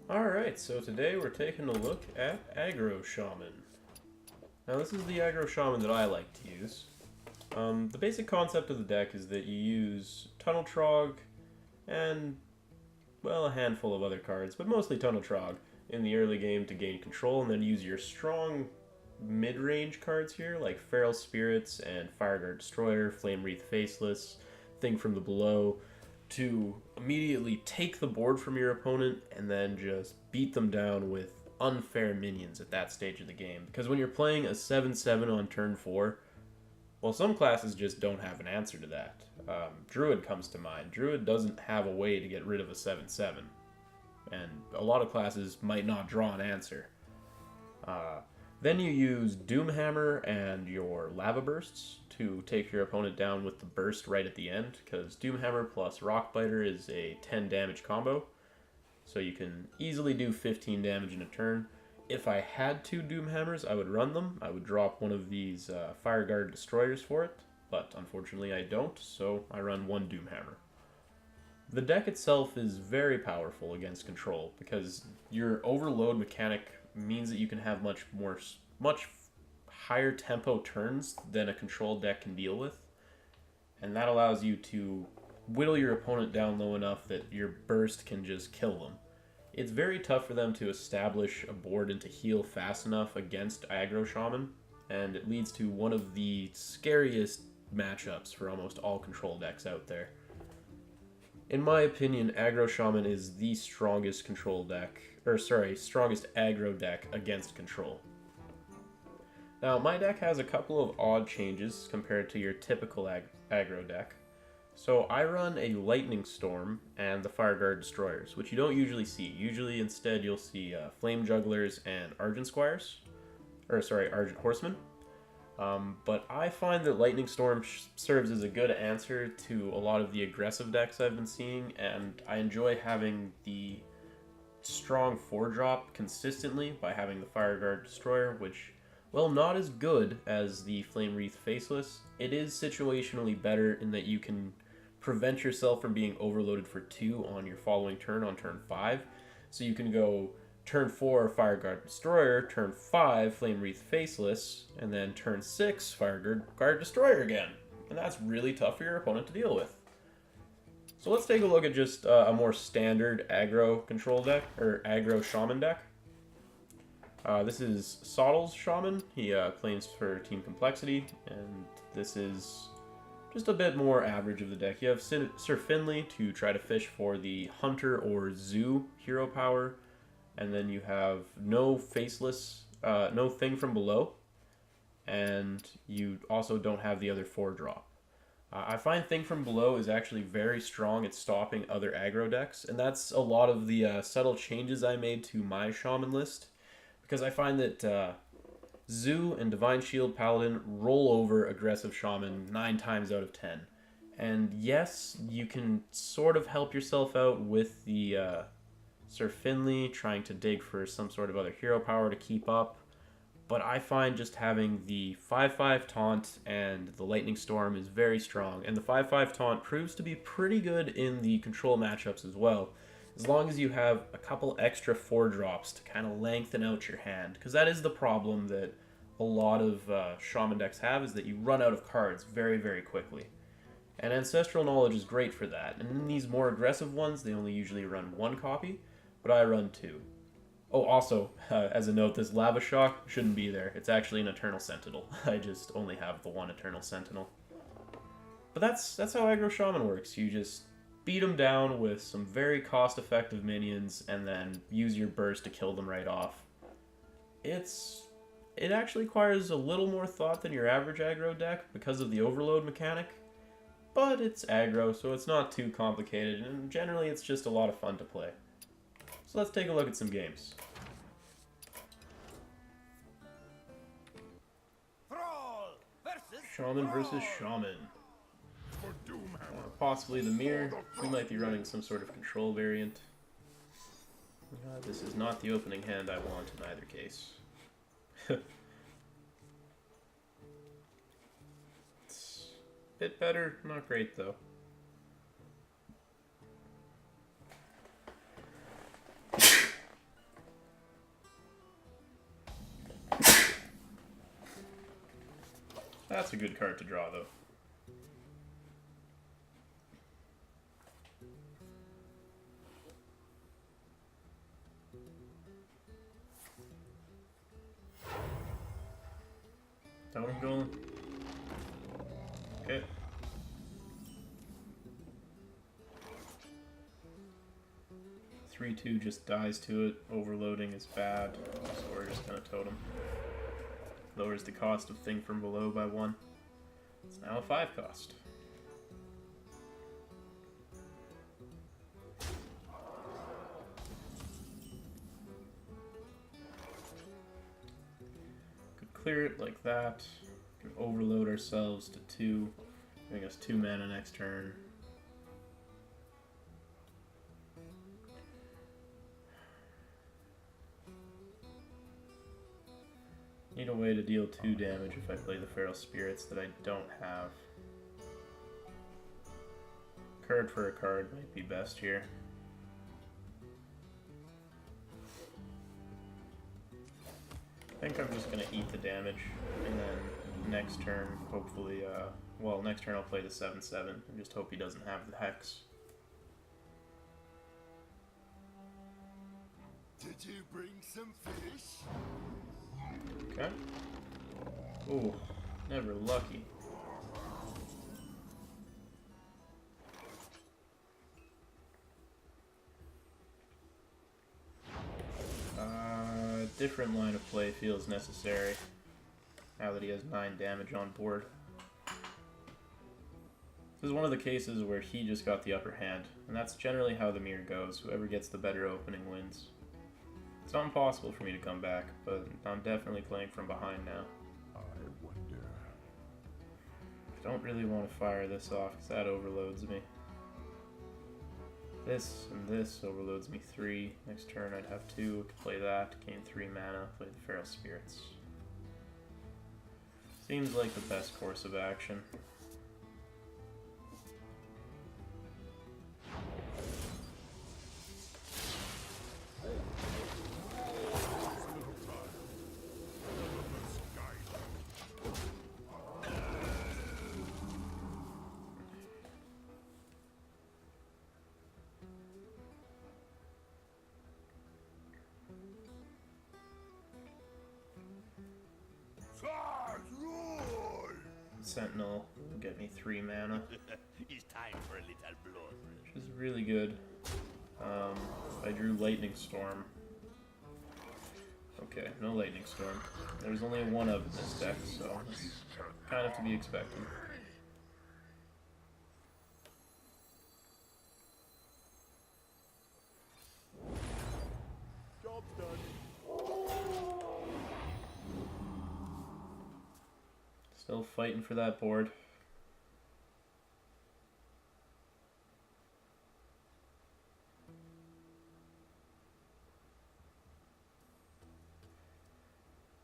Alright, so today we're taking a look at Aggro Shaman. Now this is the Aggro Shaman that I like to use. The basic concept of the deck is that you use Tunnel Trog and, well, a handful of other cards, but mostly Tunnel Trog in the early game to gain control, and then use your strong mid-range cards here, like Feral Spirits and Fireguard Destroyer, Flame Wreath Faceless, Thing from the Below, to immediately take the board from your opponent and then just beat them down with unfair minions at that stage of the game. Because when you're playing a 7-7 on turn 4, well, some classes just don't have an answer to that. Druid comes to mind. Druid doesn't have a way to get rid of a 7-7. And a lot of classes might not draw an answer. Then you use Doomhammer and your Lava Bursts to take your opponent down with the burst right at the end, because Doomhammer plus Rockbiter is a 10 damage combo, so you can easily do 15 damage in a turn. If I had two Doomhammers, I would run them. I would drop one of these Fireguard Destroyers for it, but unfortunately I don't, so I run one Doomhammer. The deck itself is very powerful against control, because your overload mechanic means that you can have much higher tempo turns than a control deck can deal with, and that allows you to whittle your opponent down low enough that your burst can just kill them. It's very tough for them to establish a board and to heal fast enough against Aggro Shaman, and it leads to one of the scariest matchups for almost all control decks out there. In my opinion, Aggro Shaman is the strongest control deck, strongest aggro deck against control. Now, my deck has a couple of odd changes compared to your typical aggro deck. So I run a Lightning Storm and the Fireguard Destroyers, which you don't usually see. Usually instead you'll see Flame Jugglers and Argent Horsemen. But I find that Lightning Storm serves as a good answer to a lot of the aggressive decks I've been seeing, and I enjoy having the strong 4-drop consistently by having the Fireguard Destroyer, which, well, not as good as the Flame Wreath Faceless. It is situationally better in that you can prevent yourself from being overloaded for 2 on your following turn on turn 5. So you can go turn 4 Fireguard Destroyer, turn 5 Flame Wreath Faceless, and then turn 6 Fireguard Destroyer again. And that's really tough for your opponent to deal with. So let's take a look at just a more standard aggro control deck, or aggro shaman deck. This is Soddle's Shaman. He claims for team complexity, and this is just a bit more average of the deck. You have Sir Finley to try to fish for the Hunter or Zoo hero power, and then you have no Faceless, no Thing from Below, and you also don't have the other 4-drop. I find Thing from Below is actually very strong at stopping other aggro decks, and that's a lot of the subtle changes I made to my Shaman list, because I find that Zoo and Divine Shield Paladin roll over aggressive Shaman 9 times out of 10. And yes, you can sort of help yourself out with the Sir Finley trying to dig for some sort of other hero power to keep up, but I find just having the 5-5 taunt and the Lightning Storm is very strong, and the 5-5 taunt proves to be pretty good in the control matchups as well, as long as you have a couple extra 4-drops to kind of lengthen out your hand, because that is the problem that a lot of Shaman decks have, is that you run out of cards very, very quickly. And Ancestral Knowledge is great for that, and in these more aggressive ones, they only usually run 1 copy, but I run 2. Oh, also, as a note, this Lava Shock shouldn't be there. It's actually an Eternal Sentinel. I just only have the 1 Eternal Sentinel. But that's how Aggro Shaman works. You just beat them down with some very cost-effective minions, and then use your burst to kill them right off. It actually requires a little more thought than your average aggro deck because of the overload mechanic, but it's aggro, so it's not too complicated, and generally it's just a lot of fun to play. So let's take a look at some games. Shaman versus Shaman. Possibly the mirror. We might be running some sort of control variant. This is not the opening hand I want in either case. It's a bit better, not great though. That's a good card to draw, though. Totem Golem. Okay. Three-two just dies to it. Overloading is bad, so we're just gonna totem. Lowers the cost of Thing from Below by 1. It's now a 5 cost. Could clear it like that. Could overload ourselves to 2, giving us 2 mana next turn. Need a way to deal 2 damage if I play the Feral Spirits that I don't have. Card for a card might be best here. I think I'm just going to eat the damage, and then next turn, hopefully, well, next turn I'll play the 7/7, and just hope he doesn't have the Hex. Did you bring some fish? Okay. Ooh, never lucky. Different line of play feels necessary now that he has 9 damage on board. This is one of the cases where he just got the upper hand, and that's generally how the mirror goes. Whoever gets the better opening wins. It's not impossible for me to come back, but I'm definitely playing from behind now. I wonder. I don't really want to fire this off because that overloads me. This and this overloads me 3. Next turn I'd have 2. Could play that, gain 3 mana, play the Feral Spirits. Seems like the best course of action. Sentinel will get me 3 mana. It's time for a little blood. Which is really good. I drew Lightning Storm. Okay, no Lightning Storm. There's only one of in this deck, so it's kind of to be expected. Job's done. Still fighting for that board.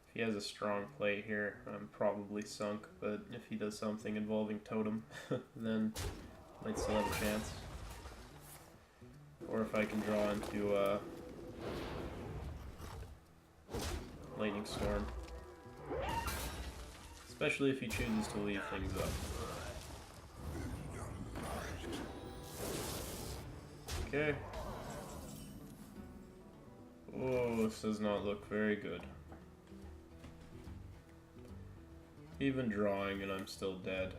If he has a strong play here, I'm probably sunk, but if he does something involving Totem, then might still have a chance. Or if I can draw into Lightning Storm. Especially if he chooses to leave things up. Okay. Oh, this does not look very good. Even drawing and I'm still dead.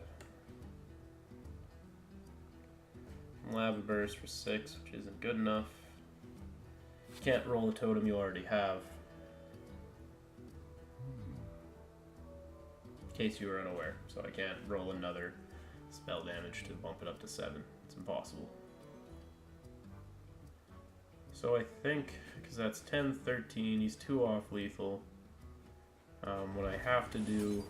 Lava Burst for 6, which isn't good enough. You can't roll the totem you already have. In case you were unaware, so I can't roll another spell damage to bump it up to 7. It's impossible. So I think, because that's 10, 13, he's 2 off lethal. What I have to do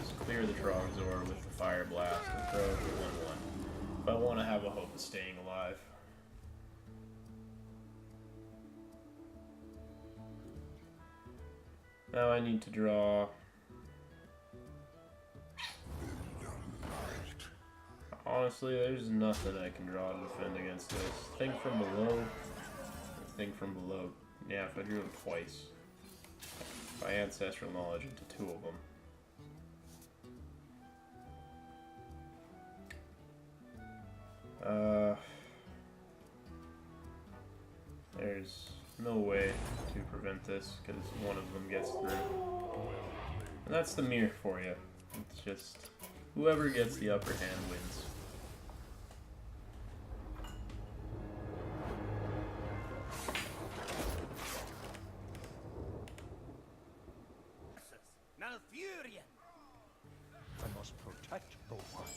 is clear the Trogzor with the Fire Blast and throw it to 1/1 if I want to have a hope of staying alive. Now I need to draw. Honestly, there's nothing I can draw to defend against this. Thing from below. Thing from below. Yeah, if I drew them twice. By ancestral knowledge into 2 of them. There's no way to prevent this because one of them gets through. And that's the mirror for you. It's just whoever gets the upper hand wins.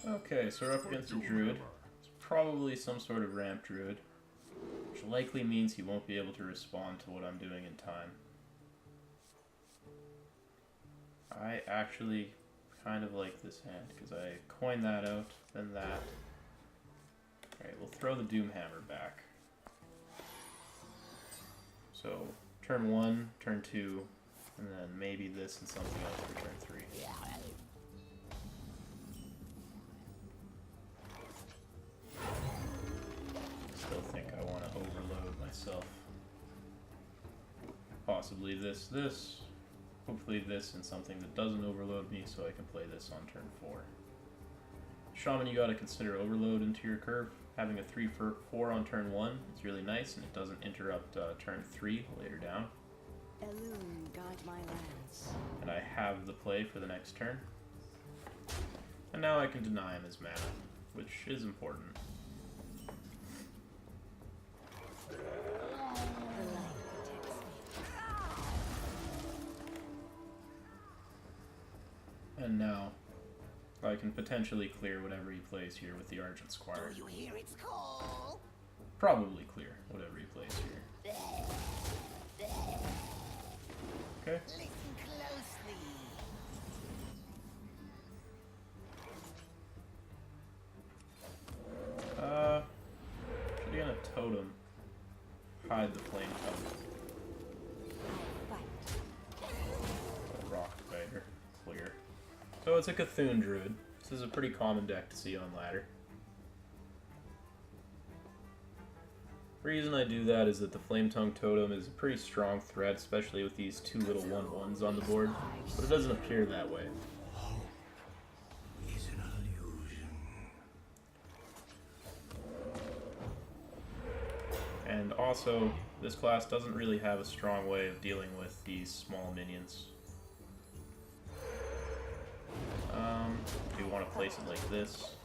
Okay, so we're up against a Druid. It's probably some sort of ramp Druid, which likely means he won't be able to respond to what I'm doing in time. I actually kind of like this hand, because I coin that out, then that. Alright, we'll throw the Doomhammer back. So, turn 1, turn 2, and then maybe this and something else for turn 3. Still think I want to overload myself. Possibly this, hopefully this and something that doesn't overload me so I can play this on turn 4. Shaman, you gotta consider overload into your curve. Having a 3-4 on turn 1 is really nice and it doesn't interrupt turn 3 later down. Elune, guide my lands. And I have the play for the next turn. And now I can deny him his mana, which is important. And now, I can potentially clear whatever he plays here with the Argent Squire. Do you hear its call? Probably clear whatever he plays here. Okay. Listen closely. Should have gonna totem. Hide the flame totem. Rock Biter. Clear. So it's a Cthulhu Druid. This is a pretty common deck to see on ladder. The reason I do that is that the Flame Tongue Totem is a pretty strong threat, especially with these two little 1/1s on the board, but it doesn't appear that way. Is an illusion. And also, this class doesn't really have a strong way of dealing with these small minions. Do want to place it like this,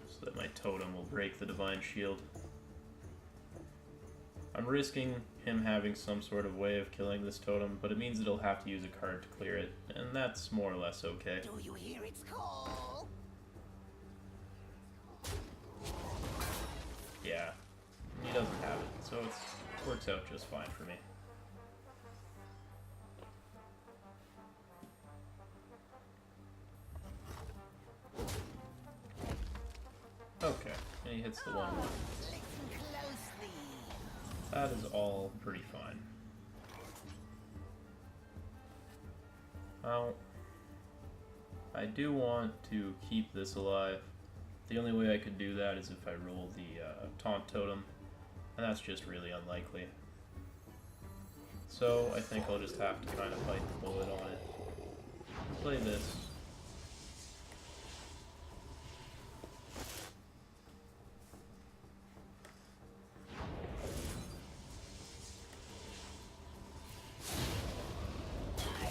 so that my totem will break the Divine Shield. I'm risking him having some sort of way of killing this totem, but it means that he'll have to use a card to clear it, and that's more or less okay. Do you hear its call? Yeah, he doesn't have it, so it works out just fine for me. Okay, and he hits the 1/1. Listen closely. That is all pretty fine. Well, I do want to keep this alive. The only way I could do that is if I roll the Taunt Totem, and that's just really unlikely. So I think I'll just have to kind of bite the bullet on it. Play this.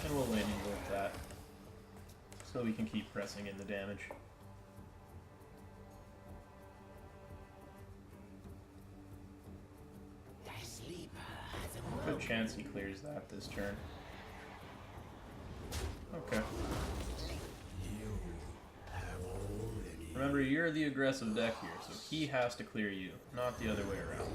And we'll landing bolt that, so we can keep pressing in the damage. The sleeper has a Good chance he clears that this turn. Okay. Remember, you're the aggressive deck here, so he has to clear you, not the other way around.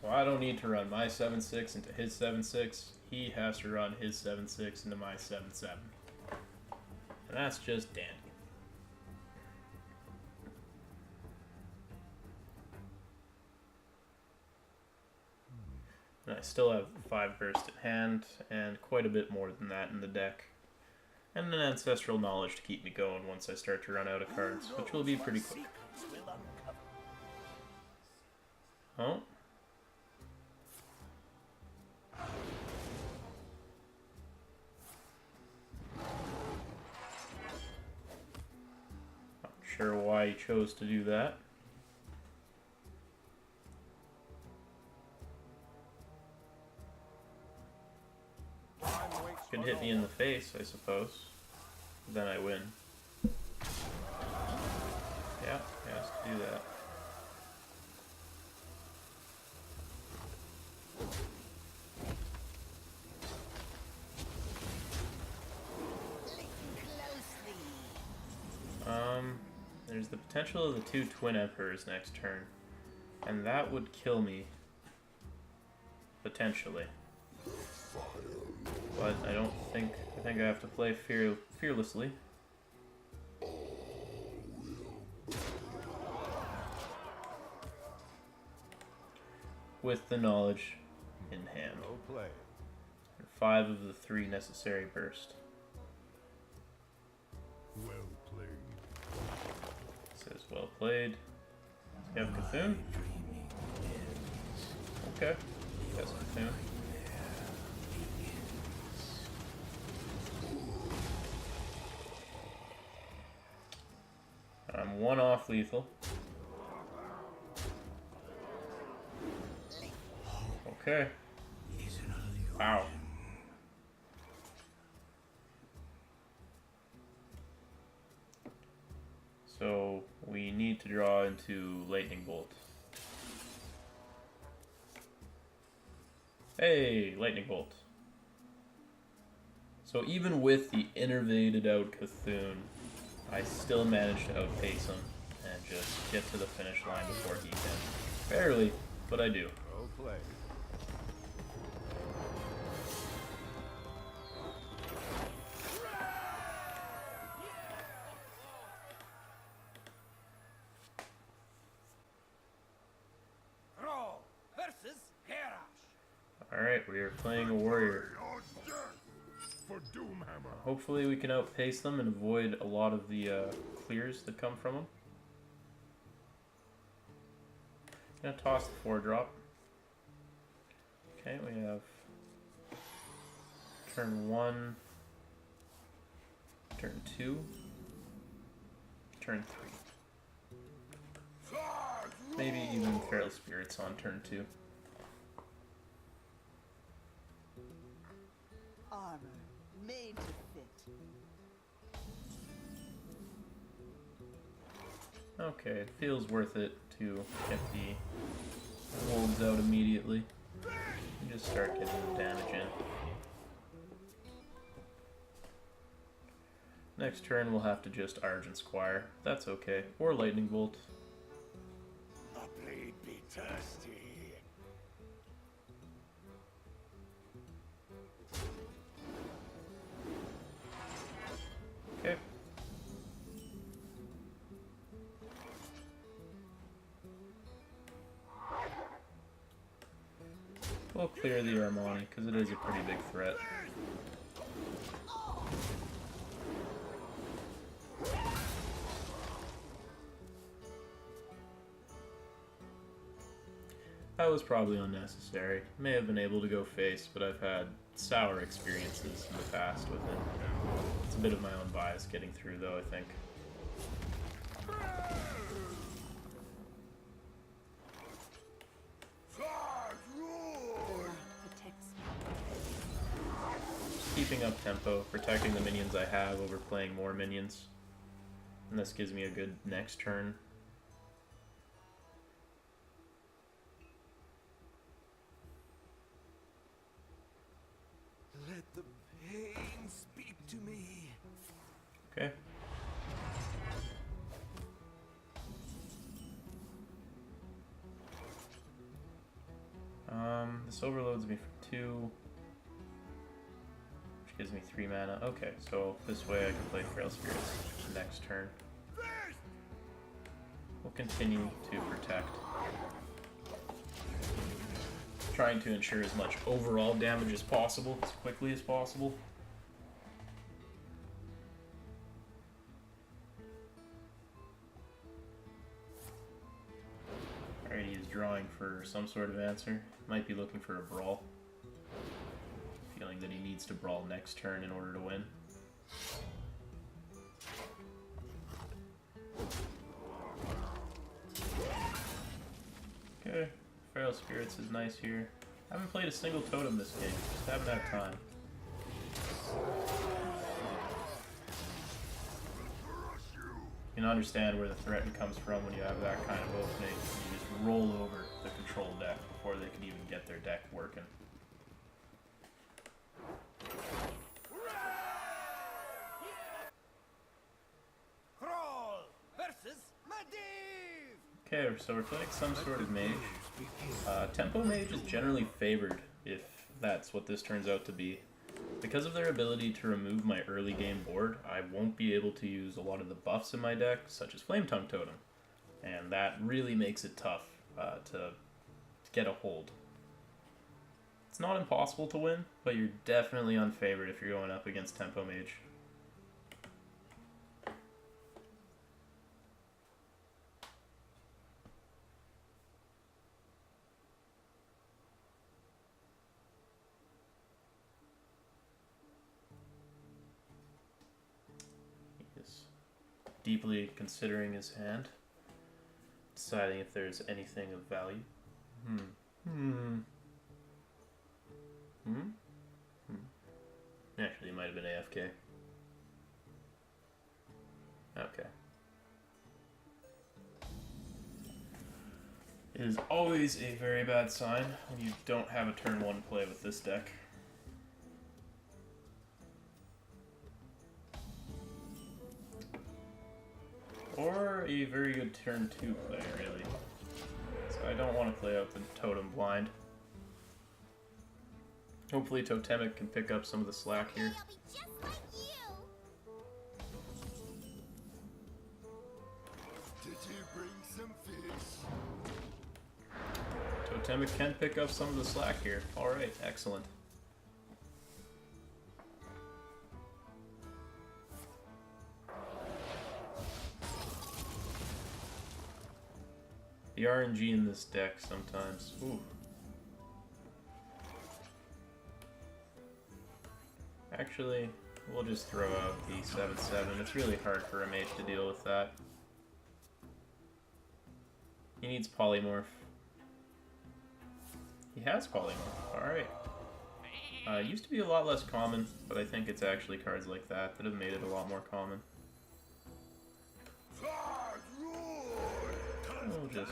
So I don't need to run my 7/6 into his 7/6. He has to run his 7/6 into my 7/7. And that's just dandy. And I still have 5 burst in hand, and quite a bit more than that in the deck. And an ancestral knowledge to keep me going once I start to run out of cards, which will be pretty quick. Oh? sure why he chose to do that. Could hit me in the face, I suppose. Then I win. Yeah, he has to do that. There's the potential of the 2 Twin Emperors next turn. And that would kill me. Potentially. But I don't think... I think I have to play fearlessly. With the knowledge in hand. No play. 5 of the 3 necessary burst. Well played. Says well played. You have Cthulhu? Okay. Yes, Cthulhu. I'm 1 off lethal. Okay. Wow. So we need to draw into Lightning Bolt. Hey, Lightning Bolt. So even with the innervated out Cthulhu, I still managed to outpace him and just get to the finish line before he can. Barely, but I do. Well played. Alright, we are playing a warrior. For Doomhammer. Hopefully we can outpace them and avoid a lot of the clears that come from them. Gonna toss the 4-drop. Okay, we have turn 1, turn 2, turn 3. Maybe even Feral Spirits on turn 2. Armor made to fit. Okay, it feels worth it to get the wolves out immediately. And just start getting the damage in. Next turn we'll have to just Argent Squire. That's okay. Or Lightning Bolt. The blade be thirsty. Okay. We'll clear the Armani, because it is a pretty big threat. That was probably unnecessary. May have been able to go face, but I've had sour experiences in the past with it. It's a bit of my own bias getting through, though, I think. Just keeping up tempo, protecting the minions I have over playing more minions. And this gives me a good next turn. Let the pain speak to me. Okay. This overloads me for 2, which gives me 3 mana. Okay, so this way I can play Frail Spirits next turn. We'll continue to protect. Trying to ensure as much overall damage as possible, as quickly as possible. Alright, he's drawing for some sort of answer. Might be looking for a brawl. Feeling that he needs to brawl next turn in order to win. Memorial Spirits is nice here. I haven't played a single totem this game, just haven't had time. You can understand where the threaten comes from when you have that kind of opening. You just roll over the control deck before they can even get their deck working. Crawl versus Medivh! Okay, so we're playing some sort of mage. Tempo mage is generally favored if that's what this turns out to be. Because of their ability to remove my early game board, I won't be able to use a lot of the buffs in my deck, such as Flame Tongue Totem. And that really makes it tough to get a hold. It's not impossible to win, but you're definitely unfavored if you're going up against Tempo Mage. Deeply considering his hand, deciding if there's anything of value. Actually, it might have been AFK. Okay. It is always a very bad sign when you don't have a turn 1 play with this deck. Or a very good turn 2 play, really. So I don't want to play out the Totem blind. Hopefully Totemic can pick up some of the slack here. I'll be just like you. Did you bring some fish? Totemic can pick up some of the slack here. Alright, excellent. The RNG in this deck sometimes. Ooh. Actually, we'll just throw out the 7/7. It's really hard for a mage to deal with that. He needs polymorph. He has polymorph. Alright. It used to be a lot less common, but I think it's actually cards like that that have made it a lot more common. We'll just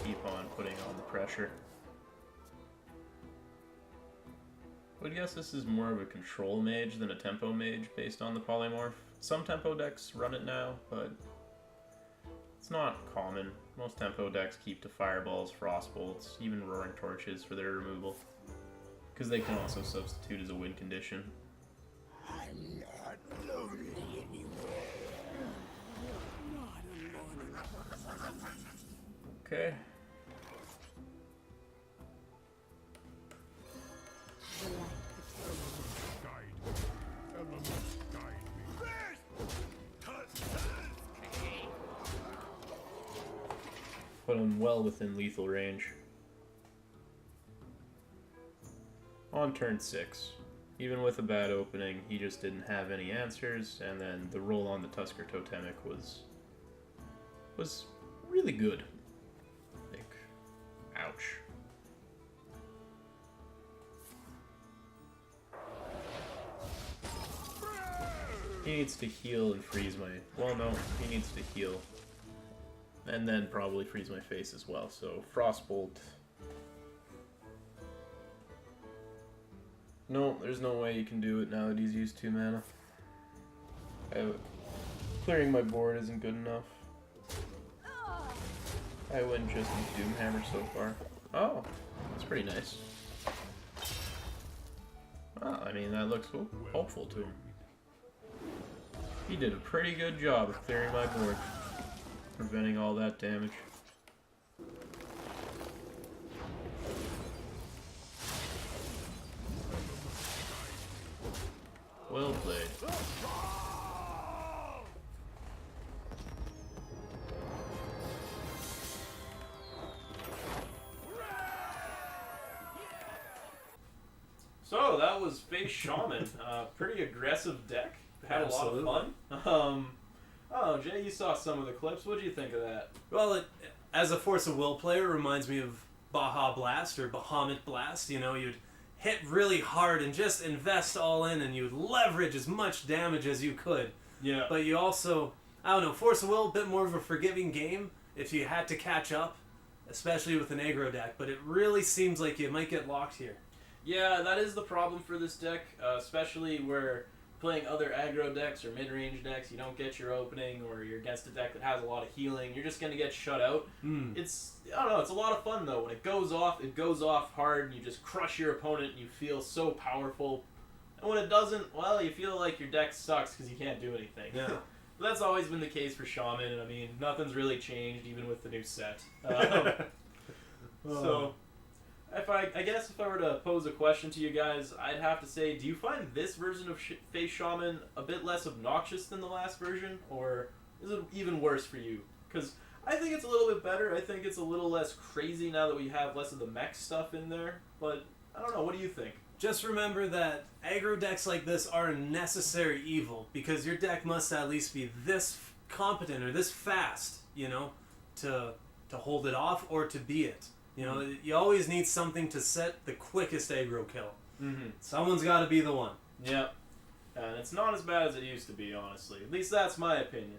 keep on putting on the pressure. I would guess this is more of a control mage than a tempo mage based on the polymorph. Some tempo decks run it now, but it's not common. Most tempo decks keep to fireballs, frostbolts, even roaring torches for their removal, because they can also substitute as a win condition. I'm not lonely anymore. Okay. Guide me. Elements guide me. Put him well within lethal range. On turn 6. Even with a bad opening, he just didn't have any answers, and then the roll on the Tusker Totemic was really good. Like, ouch. He needs to heal and freeze my... Well, no, he needs to heal. And then probably freeze my face as well, so Frostbolt... No, there's no way you can do it now that he's used 2 mana. Clearing my board isn't good enough. I win just with Doomhammer so far. Oh, that's pretty nice. Well, I mean, that looks hopeful to him. He did a pretty good job of clearing my board, preventing all that damage. Well played. So that was Face Shaman. Pretty aggressive deck. Had Absolutely. a lot of fun. Oh, Jay, you saw some of the clips. What did you think of that? Well, as a Force of Will player, it reminds me of Baja Blast or Bahamut Blast. You know, you'd hit really hard and just invest all in, and you'd leverage as much damage as you could. Yeah. But you also, I don't know, Force of Will, a bit more of a forgiving game if you had to catch up, especially with an aggro deck. But it really seems like you might get locked here. Yeah, that is the problem for this deck, especially where playing other aggro decks or mid-range decks, you don't get your opening, or you're against a deck that has a lot of healing, you're just going to get shut out. It's, I don't know, it's a lot of fun though. When it goes off hard, and you just crush your opponent, and you feel so powerful. And when it doesn't, well, you feel like your deck sucks because you can't do anything. Yeah. That's always been the case for Shaman, and I mean, nothing's really changed even with the new set. So, I guess if I were to pose a question to you guys, I'd have to say, do you find this version of Face Shaman a bit less obnoxious than the last version, or is it even worse for you? Because I think it's a little bit better. I think it's a little less crazy now that we have less of the mech stuff in there, but I don't know, what do you think? Just remember that aggro decks like this are a necessary evil, because your deck must at least be this competent or this fast, you know, to hold it off or to be it. You know, you always need something to set the quickest aggro kill. Mm-hmm. Someone's got to be the one. Yeah. And it's not as bad as it used to be, honestly. At least that's my opinion.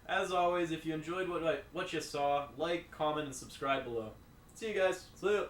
As always, if you enjoyed what you saw, like, comment, and subscribe below. See you guys. See ya.